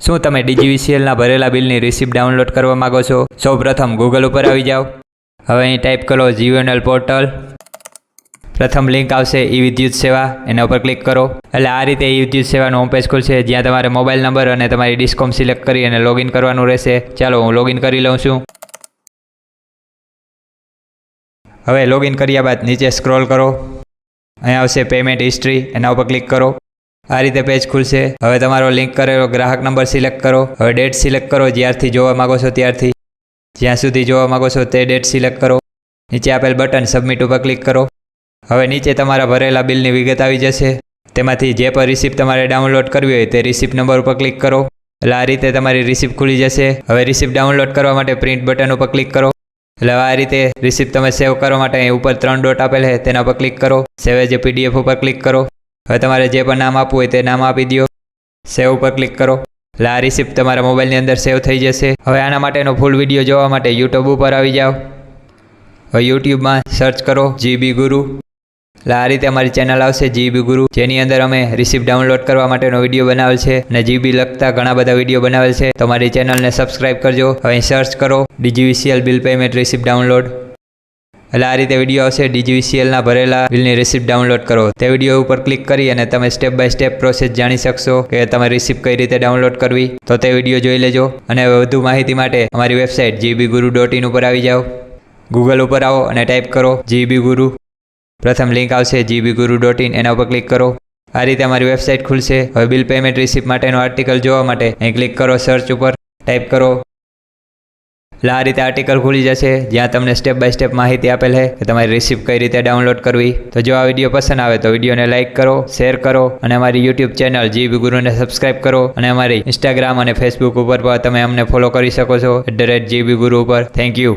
શું તમે ડીજીવીસીએલના ભરેલા બિલની રિસિપ્ટ ડાઉનલોડ કરવા માગો છો? સૌપ્રથમ ગૂગલ ઉપર આવી જાઓ. હવે અહીં ટાઈપ કરો જીવીએનએલ પોર્ટલ. પ્રથમ લિંક આવશે ઈ વિદ્યુત સેવા, એના ઉપર ક્લિક કરો. એટલે આ રીતે ઈ વિદ્યુત સેવાનું હોમ પેજ ખુલશે, જ્યાં તમારે મોબાઈલ નંબર અને તમારી ડિસ્કોમ સિલેક્ટ કરી અને લોગિન કરવાનું રહેશે. ચાલો હું લોગિન કરી લઉં છું. હવે લોગિન કર્યા બાદ નીચે સ્ક્રોલ કરો. અહીં આવશે પેમેન્ટ હિસ્ટ્રી, એના ઉપર ક્લિક કરો. આ રીતે પેજ ખુલશે. હવે તમારો લિંક કરેલો ગ્રાહક નંબર સિલેક્ટ કરો. હવે ડેટ સિલેક્ટ કરો, જ્યારથી જોવા માગો છો ત્યારથી. જ્યાં સુધી જોવા માગો છો તે ડેટ સિલેક્ટ કરો. નીચે આપેલ બટન સબમિટ ઉપર ક્લિક કરો. હવે નીચે તમારા ભરેલા બિલની વિગત આવી જશે. તેમાંથી જે પણ રિસિપ્ટ તમારે ડાઉનલોડ કરવી હોય તે રિસિપ્ટ નંબર ઉપર ક્લિક કરો. એટલે આ રીતે તમારી રિસિપ્ટ ખુલી જશે. હવે રિસિપ્ટ ડાઉનલોડ કરવા માટે પ્રિન્ટ બટન ઉપર ક્લિક કરો. એટલે આ રીતે રિસિપ્ટ તમે સેવ કરવા માટે અહીં ઉપર 3 ડોટ આપેલ છે તેના પર ક્લિક કરો. સેવ એઝ એ પીડીએફ ઉપર ક્લિક કરો. હવે તમારે જે પણ નામ આપવું હોય તે નામ આપી દો. સેવ ઉપર ક્લિક કરો. એટલે આ રિસિપ્ટ તમારા મોબાઈલની અંદર સેવ થઈ જશે. હવે આના માટેનો ફૂલ વિડીયો જોવા માટે યુટ્યુબ ઉપર આવી જાઓ. હવે યુટ્યુબમાં સર્ચ કરો જીબી ગુરુ. એટલે આ રીતે અમારી ચેનલ આવશે જીબી ગુરુ, જેની અંદર અમે રિસિપ્ટ ડાઉનલોડ કરવા માટેનો વિડીયો બનાવેલ છે અને જીબી લગતા ઘણા બધા વિડીયો બનાવેલ છે. તમારી ચેનલને સબસ્ક્રાઇબ કરજો. હવે સર્ચ કરો DGVCL bill payment receipt download. એટલે આ રીતે વિડીયો આવશે. ડીજીવીસીએલના ભરેલા બિલની રિસિપ્ટ ડાઉનલોડ કરો. તે વિડીયો ઉપર ક્લિક કરી અને તમે સ્ટેપ બાય સ્ટેપ પ્રોસેસ જાણી શકશો કે તમે રિસિપ્ટ કઈ રીતે ડાઉનલોડ કરવી. તો તે વિડીયો જોઈ લેજો. અને વધુ માહિતી માટે અમારી વેબસાઇટ gbguru.in ઉપર આવી જાઓ. ગૂગલ ઉપર આવો અને ટાઈપ કરો જીબી ગુરુ. પ્રથમ લિંક આવશે gbguru.in, એના ઉપર ક્લિક કરો. આ રીતે અમારી વેબસાઇટ ખુલશે. હવે બિલ પેમેન્ટ રિસિપ્ટ માટેનો આર્ટિકલ જોવા માટે અહીં ક્લિક કરો સર્ચ ઉપર, ટાઈપ કરો. એટલે આ રીતે આર્ટિકલ ખુલી જશે, જ્યાં તમને સ્ટેપ બાય સ્ટેપ માહિતી આપેલ છે કે તમારી રિસિપ્ટ કઈ રીતે ડાઉનલોડ કરવી. તો જો આ વિડીયો પસંદ આવે તો વિડીયોને લાઇક કરો, શેર કરો અને અમારી યુટ્યુબ ચેનલ જીબી ગુરુને સબસ્ક્રાઇબ કરો. અને અમારી ઇન્સ્ટાગ્રામ અને ફેસબુક ઉપર પણ તમે અમને ફોલો કરી શકો છો @GBGuru ઉપર. Thank you.